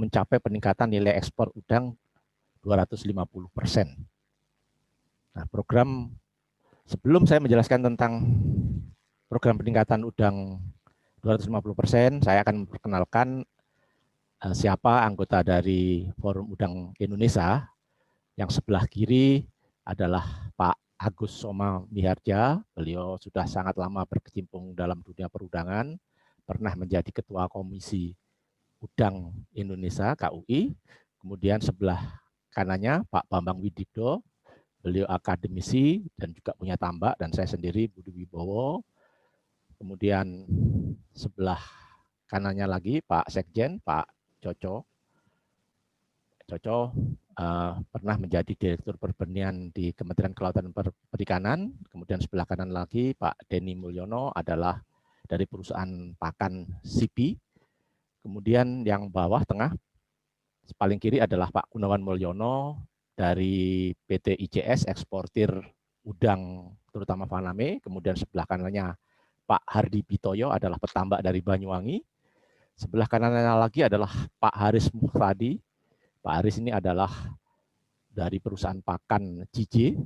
mencapai peningkatan nilai ekspor udang 250%. Nah, program sebelum saya menjelaskan tentang program peningkatan udang 250%, saya akan memperkenalkan siapa anggota dari Forum Udang Indonesia. Yang sebelah kiri adalah Pak Agus Soma Miharja. Beliau sudah sangat lama berkecimpung dalam dunia perudangan, pernah menjadi Ketua Komisi Udang Indonesia KUI. Kemudian sebelah kanannya Pak Bambang Widigdo, beliau akademisi dan juga punya tambak, dan saya sendiri Budi Wibowo. Kemudian sebelah kanannya lagi Pak Sekjen, Pak Coco. Pernah menjadi Direktur Pertanian di Kementerian Kelautan dan Perikanan. Kemudian sebelah kanan lagi Pak Denny Mulyono adalah dari perusahaan pakan SIPI. Kemudian yang bawah tengah paling kiri adalah Pak Gunawan Mulyono dari PT ICS eksportir udang terutama Faname. Kemudian sebelah kanannya Pak Hardi Pitoyo adalah petambak dari Banyuwangi. Sebelah kanannya lagi adalah Pak Haris Muhtadi. Pak Haris ini adalah dari perusahaan pakan JJ.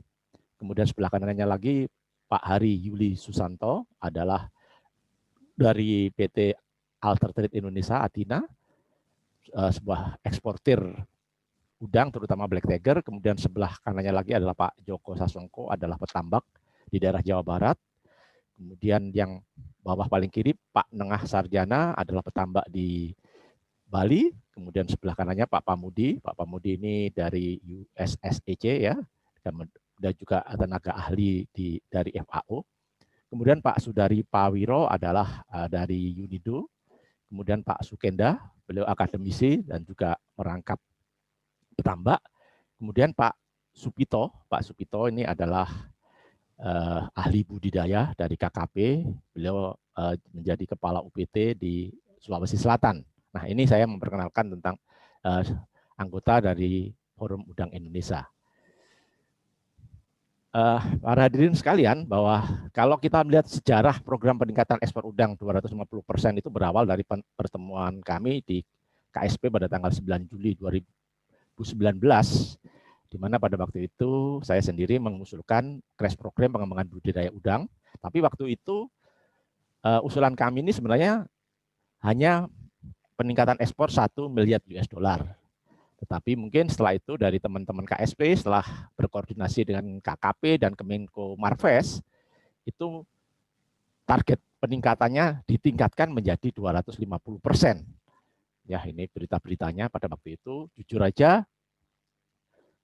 Kemudian sebelah kanannya lagi Pak Hari Yuli Susanto adalah dari PT Alter Trade Indonesia Atina, sebuah eksportir udang terutama Black Tiger. Kemudian sebelah kanannya lagi adalah Pak Joko Sasongko, adalah petambak di daerah Jawa Barat. Kemudian yang bawah paling kiri Pak Nengah Sarjana adalah petambak di Bali. Kemudian sebelah kanannya Pak Pamudi. Pak Pamudi ini dari USSEC ya, dan juga tenaga ahli dari FAO. Kemudian Pak Sudari Pawiro adalah dari UNIDO. Kemudian Pak Sukenda, beliau akademisi dan juga merangkap petambak. Kemudian Pak Supito ini adalah ahli budidaya dari KKP. Beliau menjadi kepala UPT di Sulawesi Selatan. Nah, ini saya memperkenalkan tentang anggota dari Forum Udang Indonesia. Para hadirin sekalian, bahwa kalau kita melihat sejarah program peningkatan ekspor udang 250% itu berawal dari pertemuan kami di KSP pada tanggal 9 Juli 2019, di mana pada waktu itu saya sendiri mengusulkan crash program pengembangan budidaya udang. Tapi waktu itu usulan kami ini sebenarnya hanya peningkatan ekspor 1 miliar US dollar. Tetapi mungkin setelah itu dari teman-teman KSP, setelah berkoordinasi dengan KKP dan Kemenko Marves, itu target peningkatannya ditingkatkan menjadi 250%. Ya, ini berita-beritanya pada waktu itu, jujur aja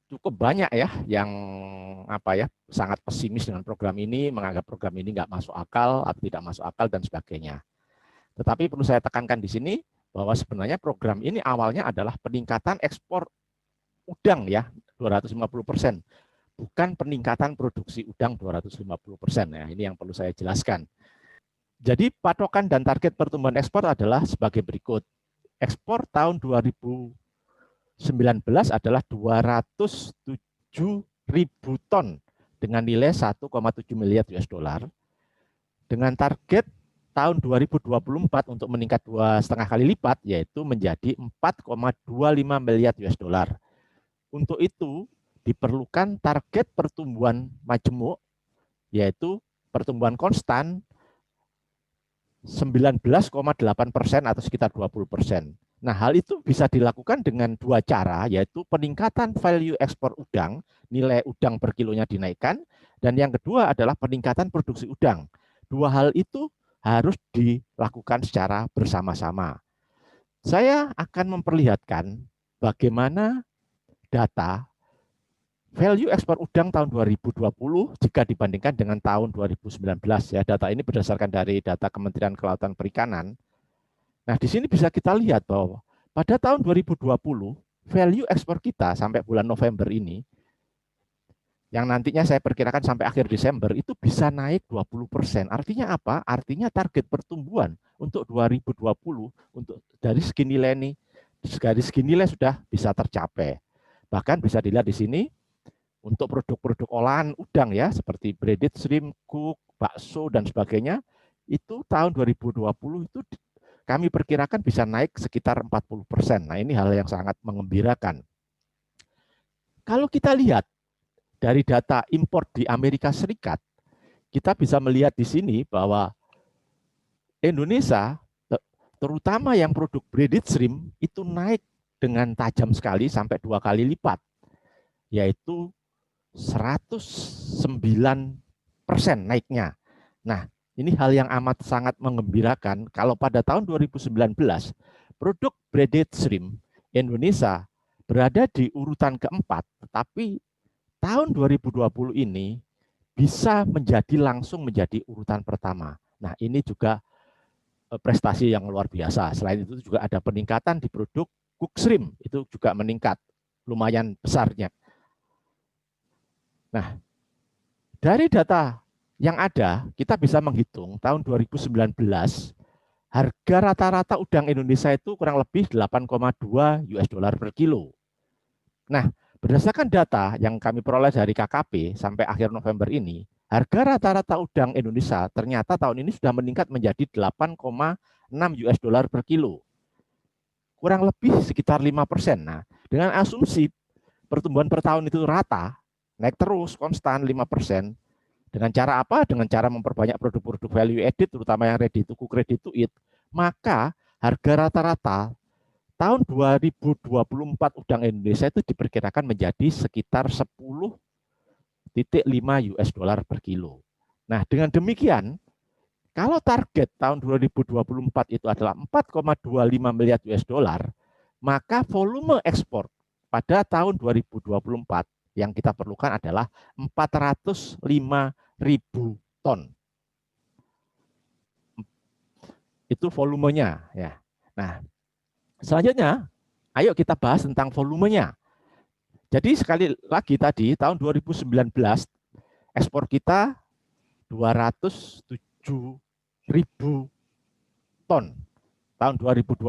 cukup banyak ya yang sangat pesimis dengan program ini, menganggap program ini nggak masuk akal atau tidak masuk akal dan sebagainya. Tetapi perlu saya tekankan di sini bahwa sebenarnya program ini awalnya adalah peningkatan ekspor udang ya 250%, bukan peningkatan produksi udang 250% ya. Ini yang perlu saya jelaskan. Jadi patokan dan target pertumbuhan ekspor adalah sebagai berikut. Ekspor tahun 2019 adalah 207.000 ton dengan nilai 1,7 miliar US dollar, dengan target tahun 2024 untuk meningkat 2,5 kali lipat, yaitu menjadi 4,25 miliar US dollar. Untuk itu diperlukan target pertumbuhan majemuk, yaitu pertumbuhan konstan 19,8% atau sekitar 20%. Nah, hal itu bisa dilakukan dengan dua cara, yaitu peningkatan value ekspor udang, nilai udang per kilonya dinaikkan, dan yang kedua adalah peningkatan produksi udang. Dua hal itu harus dilakukan secara bersama-sama. Saya akan memperlihatkan bagaimana data value ekspor udang tahun 2020 jika dibandingkan dengan tahun 2019 ya. Data ini berdasarkan dari data Kementerian Kelautan Perikanan. Nah, di sini bisa kita lihat bahwa pada tahun 2020 value ekspor kita sampai bulan November ini, yang nantinya saya perkirakan sampai akhir Desember itu bisa naik 20%. Artinya apa? Artinya target pertumbuhan untuk 2020 untuk dari segi nilai ini, dari segi nilai sudah bisa tercapai. Bahkan bisa dilihat di sini untuk produk-produk olahan udang ya, seperti breaded shrimp, cook, bakso dan sebagainya, itu tahun 2020 itu kami perkirakan bisa naik sekitar 40%. Nah, ini hal yang sangat mengembirakan. Kalau kita lihat dari data impor di Amerika Serikat, kita bisa melihat di sini bahwa Indonesia, terutama yang produk breaded shrimp, itu naik dengan tajam sekali sampai 2 kali lipat, yaitu 109% naiknya. Nah, ini hal yang amat sangat mengembirakan. Kalau pada tahun 2019, produk breaded shrimp Indonesia berada di urutan keempat, tetapi tahun 2020 ini bisa langsung menjadi urutan pertama. Nah, ini juga prestasi yang luar biasa. Selain itu juga ada peningkatan di produk cook shrimp, itu juga meningkat lumayan besarnya. Nah, dari data yang ada, kita bisa menghitung tahun 2019 harga rata-rata udang Indonesia itu kurang lebih 8,2 US dollar per kilo. Nah, berdasarkan data yang kami peroleh dari KKP sampai akhir November ini, harga rata-rata udang Indonesia ternyata tahun ini sudah meningkat menjadi 8,6 US dollar per kilo. Kurang lebih sekitar 5%. Nah, dengan asumsi pertumbuhan per tahun itu rata, naik terus, konstan 5%. Dengan cara apa? Dengan cara memperbanyak produk-produk value added, terutama yang ready to cook, ready to eat, maka harga rata-rata tahun 2024 udang Indonesia itu diperkirakan menjadi sekitar 10,5 US dollar per kilo. Nah, dengan demikian, kalau target tahun 2024 itu adalah 4,25 miliar US dollar, maka volume ekspor pada tahun 2024 yang kita perlukan adalah 405.000 ton. Itu volumenya ya. Nah, selanjutnya ayo kita bahas tentang volumenya. Jadi sekali lagi tadi tahun 2019 ekspor kita 207.000 ton. Tahun 2024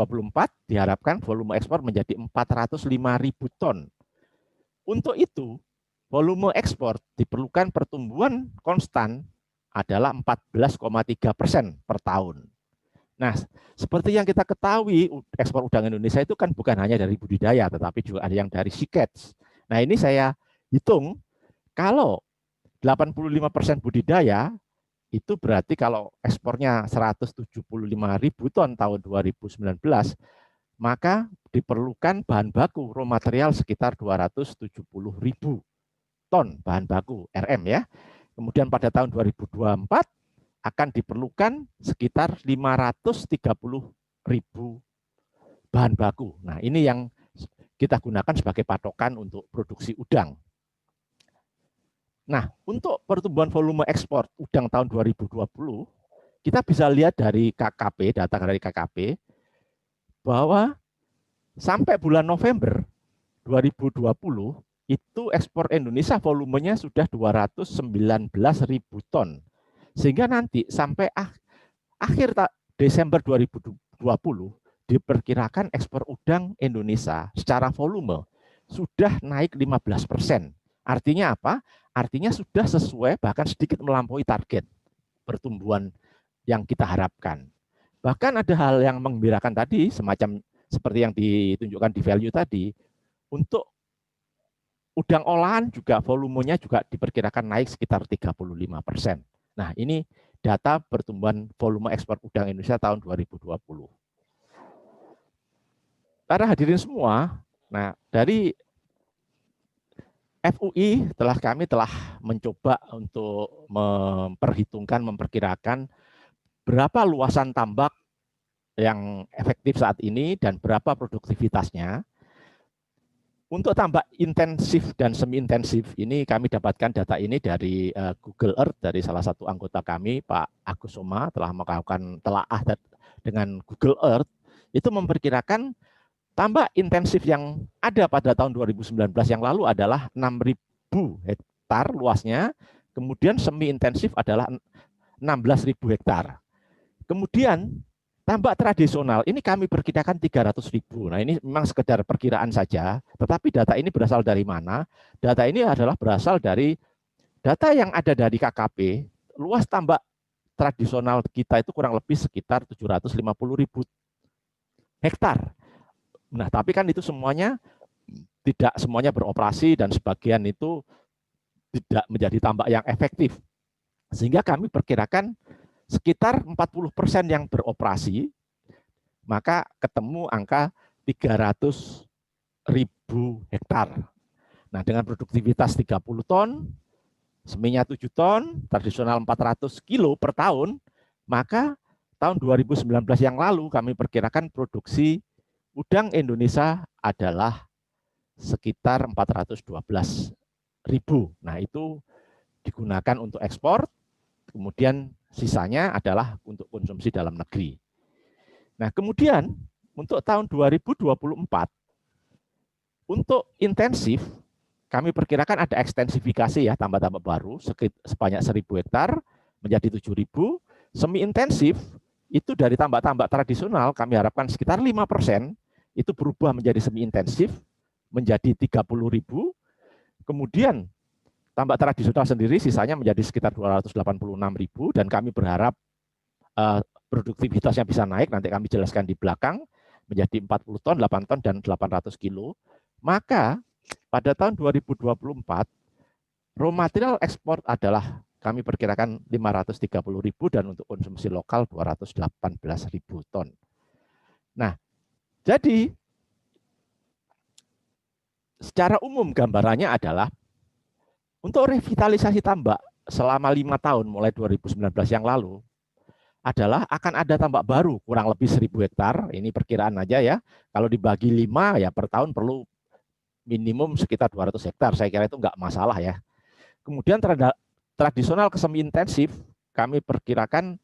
diharapkan volume ekspor menjadi 405.000 ton. Untuk itu, volume ekspor diperlukan pertumbuhan konstan adalah 14,3% per tahun. Nah, seperti yang kita ketahui, ekspor udang Indonesia itu kan bukan hanya dari budidaya, tetapi juga ada yang dari sea catch. Nah, ini saya hitung, kalau 85% budidaya, itu berarti kalau ekspornya 175.000 ton tahun 2019, maka diperlukan bahan baku raw material sekitar 270.000 ton bahan baku RM ya. Kemudian pada tahun 2024 akan diperlukan sekitar 530.000 bahan baku. Nah, ini yang kita gunakan sebagai patokan untuk produksi udang. Nah, untuk pertumbuhan volume ekspor udang tahun 2020, kita bisa lihat dari KKP, data dari KKP, bahwa sampai bulan November 2020 itu ekspor Indonesia volumenya sudah 219.000 ton. Sehingga nanti sampai akhir Desember 2020 diperkirakan ekspor udang Indonesia secara volume sudah naik 15%. Artinya apa? Artinya sudah sesuai bahkan sedikit melampaui target pertumbuhan yang kita harapkan. Bahkan ada hal yang menggembirakan tadi, semacam seperti yang ditunjukkan di value tadi, untuk udang olahan juga volumenya juga diperkirakan naik sekitar 35%. Nah, ini data pertumbuhan volume ekspor udang Indonesia tahun 2020. Para hadirin semua, nah dari FUI kami telah mencoba untuk memperkirakan berapa luasan tambak yang efektif saat ini dan berapa produktivitasnya. Untuk tambak intensif dan semi intensif ini kami dapatkan data ini dari Google Earth, dari salah satu anggota kami, Pak Agus Soma, telah melakukan telaah dengan Google Earth, itu memperkirakan tambak intensif yang ada pada tahun 2019 yang lalu adalah 6.000 hektar luasnya, kemudian semi intensif adalah 16.000 hektar. Kemudian tambak tradisional ini kami perkirakan 300.000. Nah, ini memang sekedar perkiraan saja, tetapi data ini berasal dari mana? Data ini adalah berasal dari data yang ada dari KKP. Luas tambak tradisional kita itu kurang lebih sekitar 750.000 hektar. Nah, tapi kan itu semuanya tidak semuanya beroperasi dan sebagian itu tidak menjadi tambak yang efektif. Sehingga kami perkirakan sekitar 40% yang beroperasi, maka ketemu angka 300.000 hektar. Nah, dengan produktivitas 30 ton, seminya 7 ton, tradisional 400 kilo per tahun, maka tahun 2019 yang lalu kami perkirakan produksi udang Indonesia adalah sekitar 412.000. Nah, itu digunakan untuk ekspor, kemudian sisanya adalah untuk konsumsi dalam negeri. Nah, kemudian untuk tahun 2024, untuk intensif, kami perkirakan ada ekstensifikasi ya, tambak-tambak baru sebanyak 1.000 hektar menjadi 7.000. Semi intensif itu dari tambak-tambak tradisional kami harapkan sekitar 5% itu berubah menjadi semi intensif menjadi 30.000. Kemudian tambak tradisional sendiri sisanya menjadi sekitar 286.000 dan kami berharap produktivitasnya bisa naik, nanti kami jelaskan di belakang, menjadi 40 ton, 8 ton, dan 800 kilo. Maka pada tahun 2024, raw material ekspor adalah kami perkirakan 530.000 dan untuk konsumsi lokal 218.000 ton. Nah, jadi secara umum gambarannya adalah untuk revitalisasi tambak selama 5 tahun mulai 2019 yang lalu adalah akan ada tambak baru kurang lebih 1.000 hektar. Ini perkiraan aja ya. Kalau dibagi 5 ya per tahun perlu minimum sekitar 200 hektar. Saya kira itu enggak masalah ya. Kemudian tradisional ke semi intensif kami perkirakan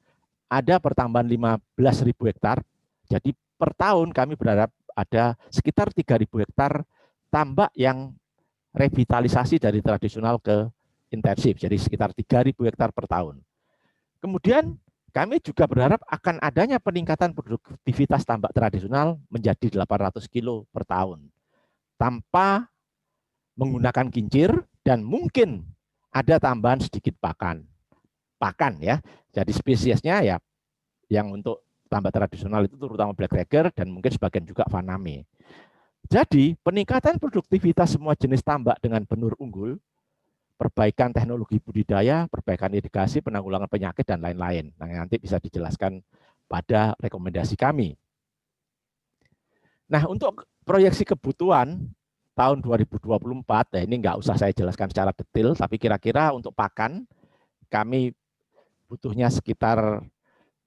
ada pertambahan 15.000 hektar. Jadi per tahun kami berharap ada sekitar 3.000 hektar tambak yang revitalisasi dari tradisional ke intensif. Jadi sekitar 3.000 hektar per tahun. Kemudian kami juga berharap akan adanya peningkatan produktivitas tambak tradisional menjadi 800 kilo per tahun tanpa menggunakan kincir dan mungkin ada tambahan sedikit pakan ya. Jadi spesiesnya ya yang untuk tambak tradisional itu terutama black tiger dan mungkin sebagian juga faname. Jadi peningkatan produktivitas semua jenis tambak dengan benur unggul, perbaikan teknologi budidaya, perbaikan irigasi, penanggulangan penyakit, dan lain-lain. Nah, nanti bisa dijelaskan pada rekomendasi kami. Nah, untuk proyeksi kebutuhan tahun 2024, ya ini nggak usah saya jelaskan secara detail, tapi kira-kira untuk pakan, kami butuhnya sekitar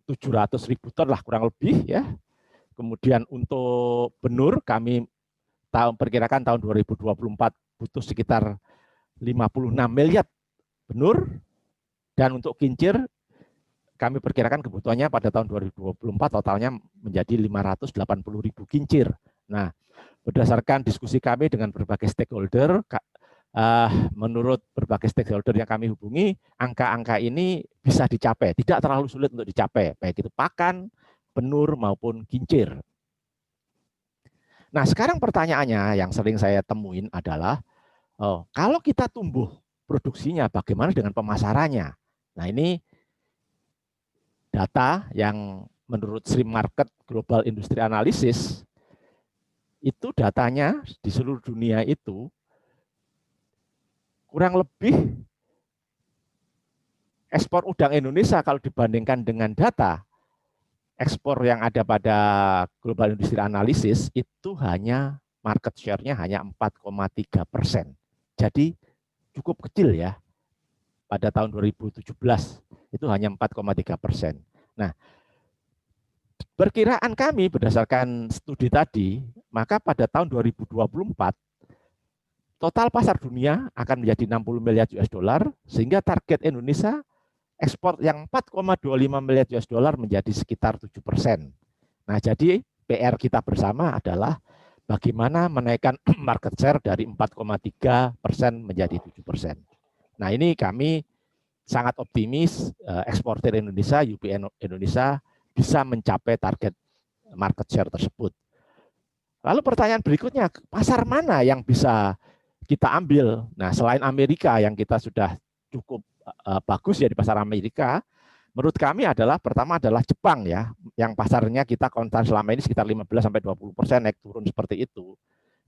700.000 ton lah kurang lebih ya. Kemudian untuk benur, kami perkirakan tahun 2024 butuh sekitar 56 miliar benur, dan untuk kincir kami perkirakan kebutuhannya pada tahun 2024 totalnya menjadi 580.000 kincir. Nah, berdasarkan diskusi kami dengan berbagai stakeholder, menurut berbagai stakeholder yang kami hubungi, angka-angka ini bisa dicapai, tidak terlalu sulit untuk dicapai, baik itu pakan, benur maupun kincir. Nah, sekarang pertanyaannya yang sering saya temuin adalah, kalau kita tumbuh produksinya, bagaimana dengan pemasarannya? Nah, ini data yang menurut Stream Market Global Industry Analysis, itu datanya di seluruh dunia itu kurang lebih ekspor udang Indonesia kalau dibandingkan dengan data ekspor yang ada pada Global Industry Analysis itu hanya market share-nya hanya 4,3%. Jadi cukup kecil ya. Pada tahun 2017 itu hanya 4,3%. Nah, perkiraan kami berdasarkan studi tadi, maka pada tahun 2024 total pasar dunia akan menjadi 60 miliar US dollar, sehingga target Indonesia ekspor yang 4,25 miliar US dollar menjadi sekitar 7%. Nah, jadi PR kita bersama adalah bagaimana menaikkan market share dari 4,3% menjadi 7%. Nah, ini kami sangat optimis eksportir Indonesia, UPN Indonesia bisa mencapai target market share tersebut. Lalu pertanyaan berikutnya, pasar mana yang bisa kita ambil? Nah, selain Amerika yang kita sudah cukup bagus ya di pasar Amerika, menurut kami adalah pertama adalah Jepang ya, yang pasarnya kita kontan selama ini sekitar 15-20% naik turun seperti itu.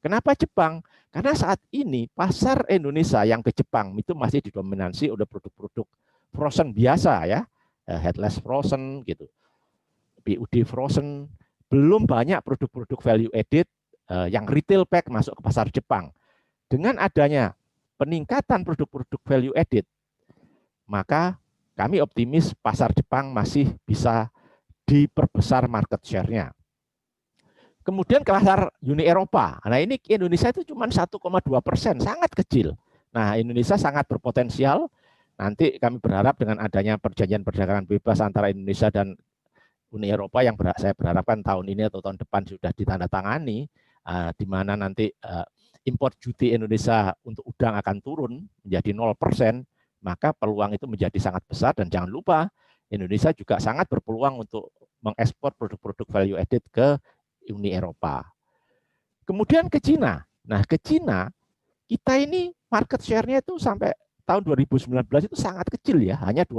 Kenapa Jepang? Karena saat ini pasar Indonesia yang ke Jepang itu masih didominasi oleh produk-produk frozen biasa ya, headless frozen gitu, BUD frozen, belum banyak produk-produk value added yang retail pack masuk ke pasar Jepang. Dengan adanya peningkatan produk-produk value added, maka kami optimis pasar Jepang masih bisa diperbesar market share-nya. Kemudian ke pasar Uni Eropa. Nah ini Indonesia itu cuma 1,2%, sangat kecil. Nah Indonesia sangat berpotensial. Nanti kami berharap dengan adanya perjanjian perdagangan bebas antara Indonesia dan Uni Eropa yang saya berharapkan tahun ini atau tahun depan sudah ditandatangani, di mana nanti import duty Indonesia untuk udang akan turun menjadi 0%, maka peluang itu menjadi sangat besar. Dan jangan lupa Indonesia juga sangat berpeluang untuk mengekspor produk-produk value added ke Uni Eropa. Kemudian ke Cina. Nah, ke Cina kita ini market share-nya itu sampai tahun 2019 itu sangat kecil ya, hanya 2%.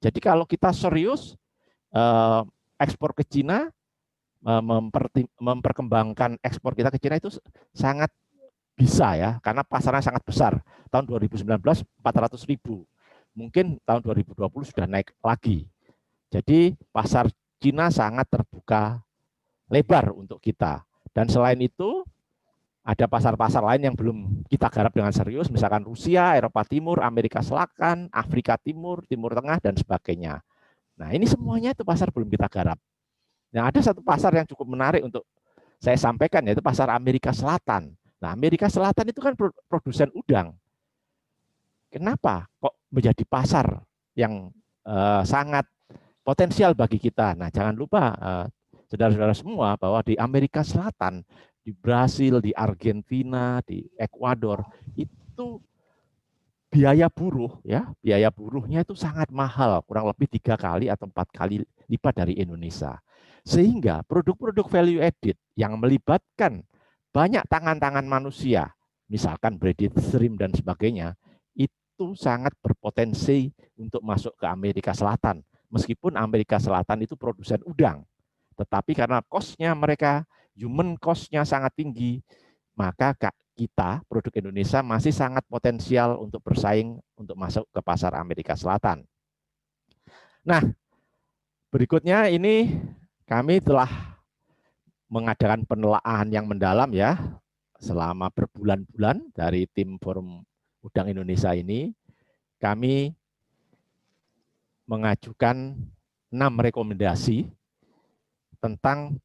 Jadi kalau kita serius ekspor ke Cina, memperkembangkan ekspor kita ke Cina itu sangat bisa ya, karena pasarnya sangat besar. Tahun 2019 400.000, mungkin tahun 2020 sudah naik lagi. Jadi pasar Cina sangat terbuka lebar untuk kita. Dan selain itu, ada pasar-pasar lain yang belum kita garap dengan serius, misalkan Rusia, Eropa Timur, Amerika Selatan, Afrika Timur, Timur Tengah, dan sebagainya. Nah, ini semuanya itu pasar belum kita garap. Nah, ada satu pasar yang cukup menarik untuk saya sampaikan, yaitu pasar Amerika Selatan. Nah, Amerika Selatan itu kan produsen udang. Kenapa kok menjadi pasar yang sangat potensial bagi kita? Nah, jangan lupa saudara-saudara semua bahwa di Amerika Selatan, di Brasil, di Argentina, di Ekuador itu biaya buruh ya, biaya buruhnya itu sangat mahal, kurang lebih 3 kali atau 4 kali lipat dari Indonesia. Sehingga produk-produk value added yang melibatkan banyak tangan-tangan manusia, misalkan breaded shrimp dan sebagainya, itu sangat berpotensi untuk masuk ke Amerika Selatan. Meskipun Amerika Selatan itu produsen udang, tetapi karena cost-nya mereka, human cost-nya sangat tinggi, maka kita, produk Indonesia masih sangat potensial untuk bersaing untuk masuk ke pasar Amerika Selatan. Nah, berikutnya ini kami telah mengadakan penelaahan yang mendalam ya, selama berbulan-bulan dari tim Forum Udang Indonesia ini. Kami mengajukan 6 rekomendasi tentang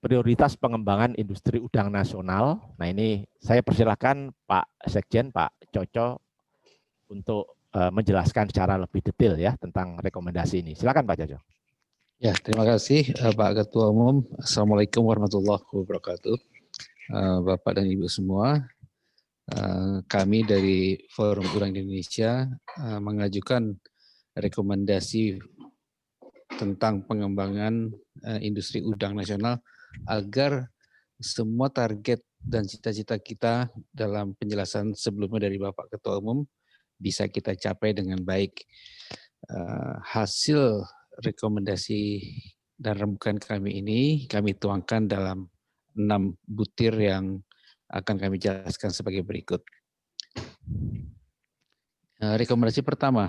prioritas pengembangan industri udang nasional. Nah ini saya persilahkan Pak Sekjen, Pak Coco untuk menjelaskan secara lebih detail ya tentang rekomendasi ini. Silakan Pak Coco. Ya, terima kasih Pak Ketua Umum. Assalamualaikum warahmatullahi wabarakatuh. Bapak dan Ibu semua, kami dari Forum Udang Indonesia mengajukan rekomendasi tentang pengembangan industri udang nasional agar semua target dan cita-cita kita dalam penjelasan sebelumnya dari Bapak Ketua Umum bisa kita capai dengan baik. Hasil rekomendasi dan rembukan kami ini kami tuangkan dalam 6 butir yang akan kami jelaskan sebagai berikut. Rekomendasi pertama,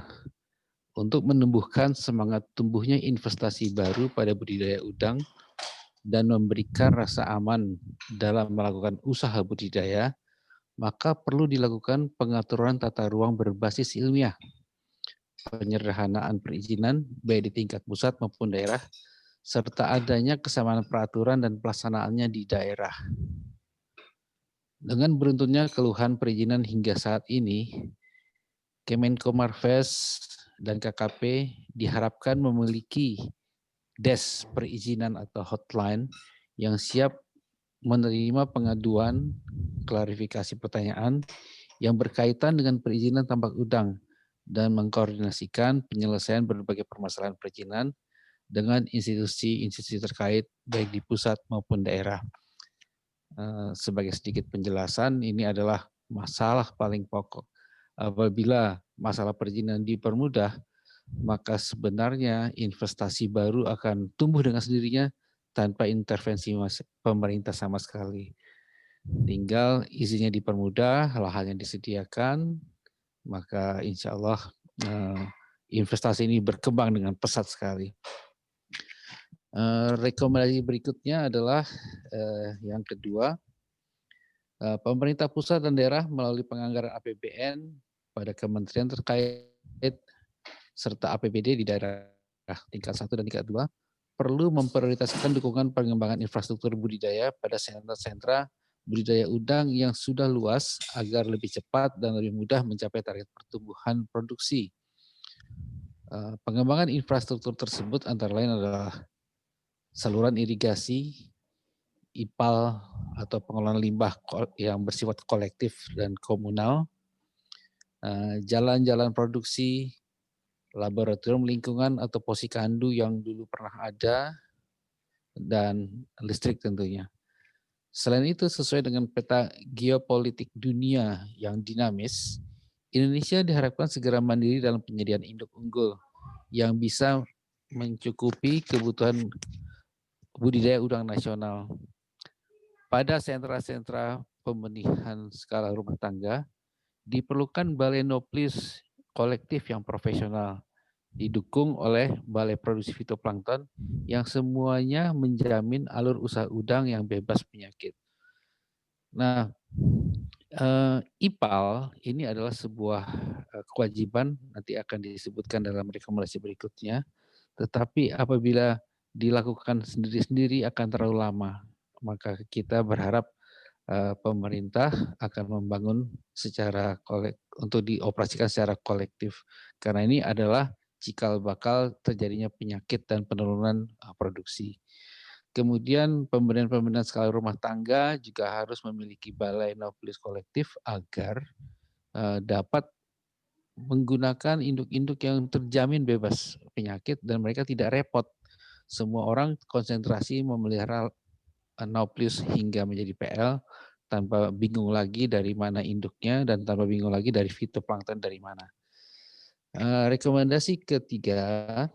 untuk menumbuhkan semangat tumbuhnya investasi baru pada budidaya udang dan memberikan rasa aman dalam melakukan usaha budidaya, maka perlu dilakukan pengaturan tata ruang berbasis ilmiah, penyederhanaan perizinan baik di tingkat pusat maupun daerah, serta adanya kesamaan peraturan dan pelaksanaannya di daerah. Dengan beruntunnya keluhan perizinan hingga saat ini, Kemenko Marves dan KKP diharapkan memiliki desk perizinan atau hotline yang siap menerima pengaduan, klarifikasi pertanyaan yang berkaitan dengan perizinan tambak udang dan mengkoordinasikan penyelesaian berbagai permasalahan perizinan dengan institusi-institusi terkait baik di pusat maupun daerah. Sebagai sedikit penjelasan, ini adalah masalah paling pokok. Apabila masalah perizinan dipermudah, maka sebenarnya investasi baru akan tumbuh dengan sendirinya tanpa intervensi pemerintah sama sekali. Tinggal izinnya dipermudah, lahannya disediakan, maka insya Allah investasi ini berkembang dengan pesat sekali. Rekomendasi berikutnya adalah yang kedua, pemerintah pusat dan daerah melalui penganggaran APBN pada kementerian terkait serta APBD di daerah tingkat 1 dan tingkat 2 perlu memprioritaskan dukungan pengembangan infrastruktur budidaya pada sentra-sentra budidaya udang yang sudah luas agar lebih cepat dan lebih mudah mencapai target pertumbuhan produksi. Pengembangan infrastruktur tersebut antara lain adalah saluran irigasi, IPAL atau pengelolaan limbah yang bersifat kolektif dan komunal, jalan-jalan produksi, laboratorium lingkungan atau posyandu yang dulu pernah ada, dan listrik tentunya. Selain itu, sesuai dengan peta geopolitik dunia yang dinamis, Indonesia diharapkan segera mandiri dalam penyediaan induk unggul yang bisa mencukupi kebutuhan budidaya udang nasional. Pada sentra-sentra pembenihan skala rumah tangga, diperlukan balai nuklis kolektif yang profesional, didukung oleh balai produksi fitoplankton yang semuanya menjamin alur usaha udang yang bebas penyakit. Nah, IPAL ini adalah sebuah kewajiban, nanti akan disebutkan dalam rekomendasi berikutnya, tetapi apabila dilakukan sendiri-sendiri akan terlalu lama. Maka kita berharap pemerintah akan membangun secara untuk dioperasikan secara kolektif. Karena ini adalah cikal bakal terjadinya penyakit dan penurunan produksi. Kemudian pemberian-pemberian skala rumah tangga juga harus memiliki balai nuklis kolektif agar dapat menggunakan induk-induk yang terjamin bebas penyakit dan mereka tidak repot. Semua orang konsentrasi memelihara nukleus hingga menjadi PL tanpa bingung lagi dari mana induknya dan tanpa bingung lagi dari fitoplankton dari mana. Rekomendasi ketiga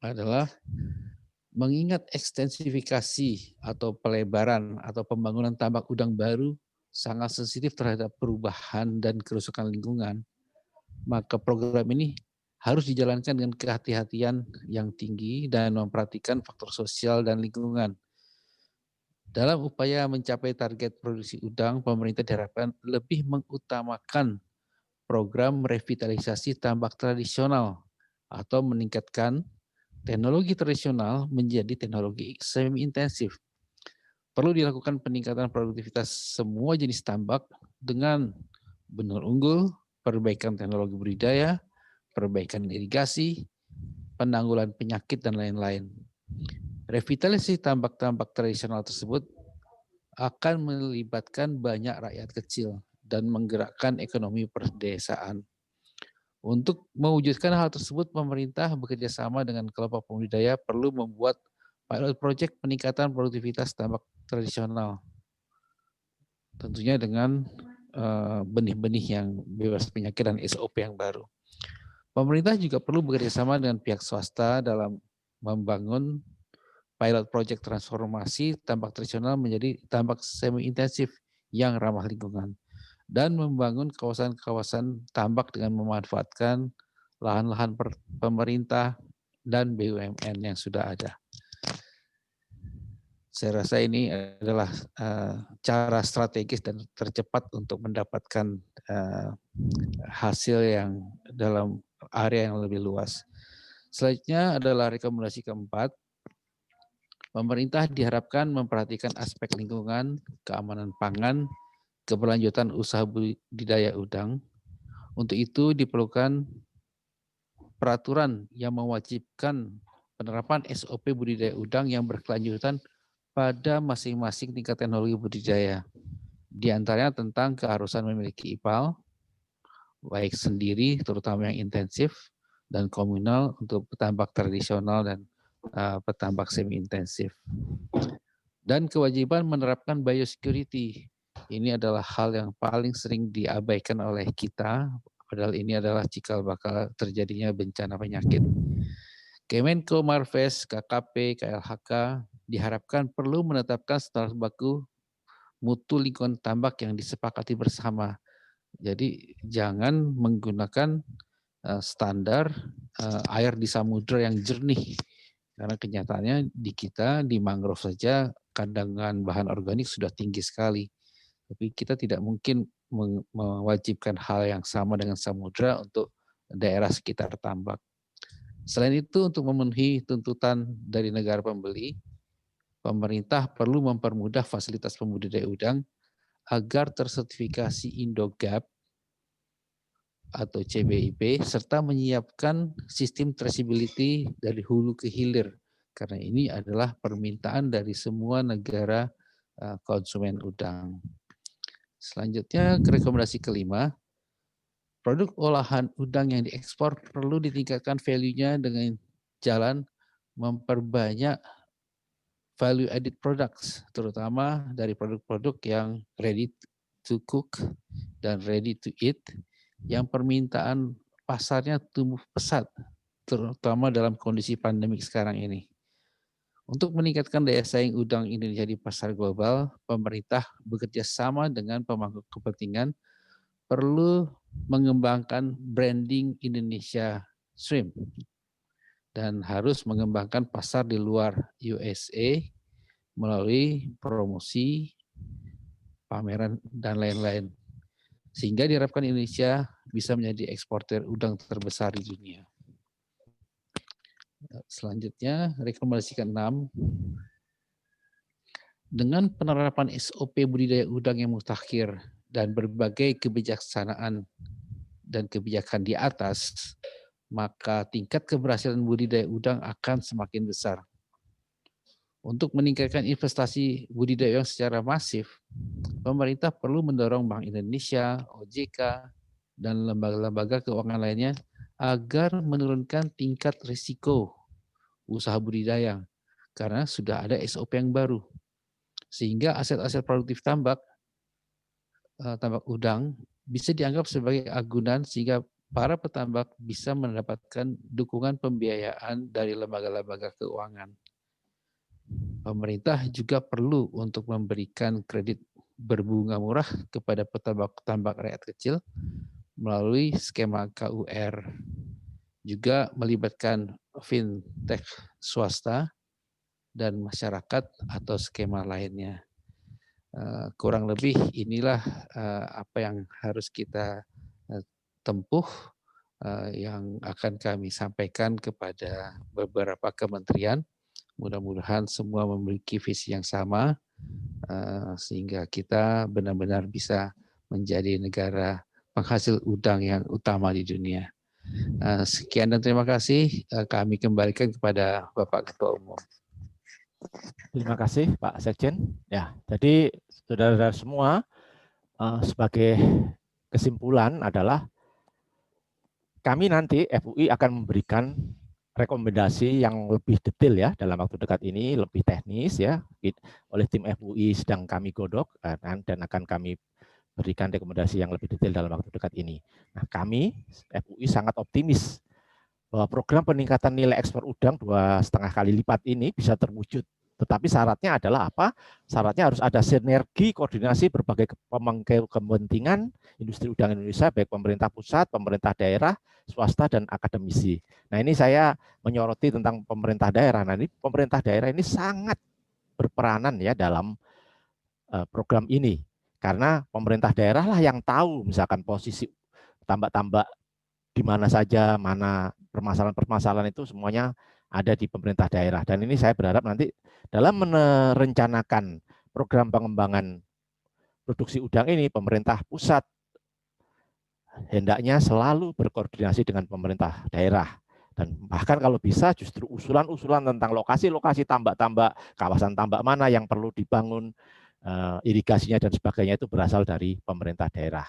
adalah mengingat ekstensifikasi atau pelebaran atau pembangunan tambak udang baru sangat sensitif terhadap perubahan dan kerusakan lingkungan, maka program ini harus dijalankan dengan kehati-hatian yang tinggi dan memperhatikan faktor sosial dan lingkungan. Dalam upaya mencapai target produksi udang, pemerintah diharapkan lebih mengutamakan program revitalisasi tambak tradisional atau meningkatkan teknologi tradisional menjadi teknologi semi-intensif. Perlu dilakukan peningkatan produktivitas semua jenis tambak dengan benur unggul, perbaikan teknologi budidaya, perbaikan irigasi, penanggulangan penyakit, dan lain-lain. Revitalisasi tambak-tambak tradisional tersebut akan melibatkan banyak rakyat kecil dan menggerakkan ekonomi perdesaan. Untuk mewujudkan hal tersebut, pemerintah bekerjasama dengan kelompok pembudidaya perlu membuat pilot project peningkatan produktivitas tambak tradisional. Tentunya dengan benih-benih yang bebas penyakit dan SOP yang baru. Pemerintah juga perlu bekerjasama dengan pihak swasta dalam membangun pilot project transformasi tambak tradisional menjadi tambak semi-intensif yang ramah lingkungan dan membangun kawasan-kawasan tambak dengan memanfaatkan lahan-lahan pemerintah dan BUMN yang sudah ada. Saya rasa ini adalah cara strategis dan tercepat untuk mendapatkan hasil yang dalam area yang lebih luas. Selanjutnya adalah rekomendasi keempat. Pemerintah diharapkan memperhatikan aspek lingkungan, keamanan pangan, keberlanjutan usaha budidaya udang. Untuk itu diperlukan peraturan yang mewajibkan penerapan SOP budidaya udang yang berkelanjutan pada masing-masing tingkat teknologi budidaya. Di antaranya tentang keharusan memiliki IPAL, baik sendiri terutama yang intensif, dan komunal untuk petambak tradisional dan petambak semi-intensif. Dan kewajiban menerapkan biosecurity. Ini adalah hal yang paling sering diabaikan oleh kita, padahal ini adalah cikal bakal terjadinya bencana penyakit. Kemenko Marves, KKP, KLHK diharapkan perlu menetapkan standar baku mutu lingkungan tambak yang disepakati bersama. Jadi jangan menggunakan standar air di samudra yang jernih. Karena kenyataannya di kita, di mangrove saja, kandungan bahan organik sudah tinggi sekali. Tapi kita tidak mungkin mewajibkan hal yang sama dengan samudra untuk daerah sekitar tambak. Selain itu, untuk memenuhi tuntutan dari negara pembeli, pemerintah perlu mempermudah fasilitas pembudidaya udang agar tersertifikasi INDOGAP atau CBIP, serta menyiapkan sistem traceability dari hulu ke hilir, karena ini adalah permintaan dari semua negara konsumen udang. Selanjutnya, rekomendasi kelima, produk olahan udang yang diekspor perlu ditingkatkan value-nya dengan jalan memperbanyak value added products, terutama dari produk-produk yang ready to cook dan ready to eat, yang permintaan pasarnya tumbuh pesat, terutama dalam kondisi pandemik sekarang ini. Untuk meningkatkan daya saing udang Indonesia di pasar global, pemerintah bekerja sama dengan pemangku kepentingan perlu mengembangkan branding Indonesia Shrimp dan harus mengembangkan pasar di luar USA melalui promosi, pameran, dan lain-lain. Sehingga diharapkan Indonesia bisa menjadi eksportir udang terbesar di dunia. Selanjutnya, rekomendasi ke-6. Dengan penerapan SOP budidaya udang yang mutakhir dan berbagai kebijaksanaan dan kebijakan di atas, maka tingkat keberhasilan budidaya udang akan semakin besar. Untuk meningkatkan investasi budidaya udang secara masif, pemerintah perlu mendorong Bank Indonesia, OJK, dan lembaga-lembaga keuangan lainnya agar menurunkan tingkat risiko usaha budidaya karena sudah ada SOP yang baru. Sehingga aset-aset produktif tambak udang bisa dianggap sebagai agunan sehingga para petambak bisa mendapatkan dukungan pembiayaan dari lembaga-lembaga keuangan. Pemerintah juga perlu untuk memberikan kredit berbunga murah kepada petambak-petambak rakyat kecil melalui skema KUR. Juga melibatkan fintech swasta dan masyarakat atau skema lainnya. Kurang lebih inilah apa yang harus kita tempuh yang akan kami sampaikan kepada beberapa kementerian. Mudah-mudahan semua memiliki visi yang sama sehingga kita benar-benar bisa menjadi negara penghasil udang yang utama di dunia. Sekian dan terima kasih. Kami kembalikan kepada Bapak Ketua Umum. Terima kasih Pak Sekjen. Ya, jadi saudara-saudara semua, sebagai kesimpulan adalah kami nanti FUI akan memberikan rekomendasi yang lebih detail ya dalam waktu dekat ini, lebih teknis ya, oleh tim FUI sedang kami godok dan akan kami berikan rekomendasi yang lebih detail dalam waktu dekat ini. Nah, kami FUI sangat optimis bahwa program peningkatan nilai ekspor udang 2,5 kali lipat ini bisa terwujud. Tetapi syaratnya adalah apa? Syaratnya harus ada sinergi koordinasi berbagai pemangku kepentingan industri udang Indonesia, baik pemerintah pusat, pemerintah daerah, swasta, dan akademisi. Nah, ini saya menyoroti tentang pemerintah daerah. Nah, ini pemerintah daerah ini sangat berperanan ya dalam program ini. Karena pemerintah daerah lah yang tahu misalkan posisi tambak-tambak di mana saja, mana permasalahan-permasalahan itu semuanya ada di pemerintah daerah. Dan ini saya berharap nanti dalam merencanakan program pengembangan produksi udang ini, pemerintah pusat hendaknya selalu berkoordinasi dengan pemerintah daerah. Dan bahkan kalau bisa justru usulan-usulan tentang lokasi-lokasi tambak-tambak, kawasan tambak mana yang perlu dibangun, irigasinya dan sebagainya itu berasal dari pemerintah daerah.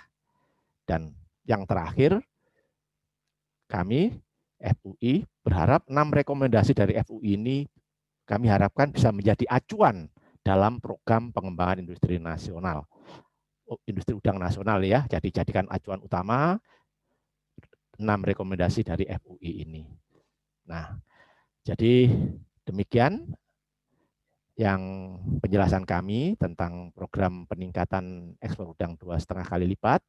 Dan yang terakhir, kami FUI berharap 6 rekomendasi dari FUI ini kami harapkan bisa menjadi acuan dalam program pengembangan industri nasional, industri udang nasional ya. Jadi jadikan acuan utama 6 rekomendasi dari FUI ini. Nah, jadi demikian yang penjelasan kami tentang program peningkatan ekspor udang 2,5 kali lipat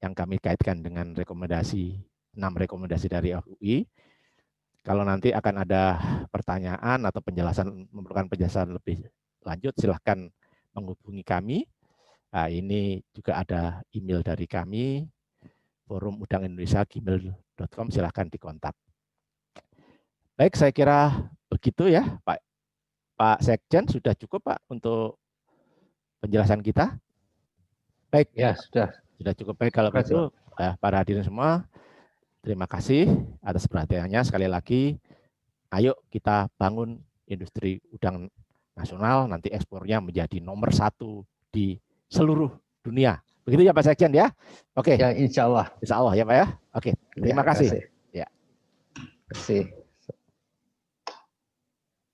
yang kami kaitkan dengan rekomendasi 6 rekomendasi dari FUI. Kalau nanti akan ada pertanyaan atau penjelasan, memerlukan penjelasan lebih lanjut, silahkan menghubungi kami. Nah, ini juga ada email dari kami, forum-udang-indonesia@gmail.com, silahkan dikontak. Baik, saya kira begitu ya, Pak Sekjen, sudah cukup Pak untuk penjelasan kita? Baik. Ya, sudah. Sudah cukup baik kalau begitu, para hadirin semua, terima kasih atas perhatiannya. Sekali lagi, ayo kita bangun industri udang nasional, nanti ekspornya menjadi nomor 1 di seluruh dunia. Begitu ya Pak Sekjen ya? Oke. Ya, insya Allah. Insya Allah ya Pak ya? Oke, terima kasih. Terima kasih.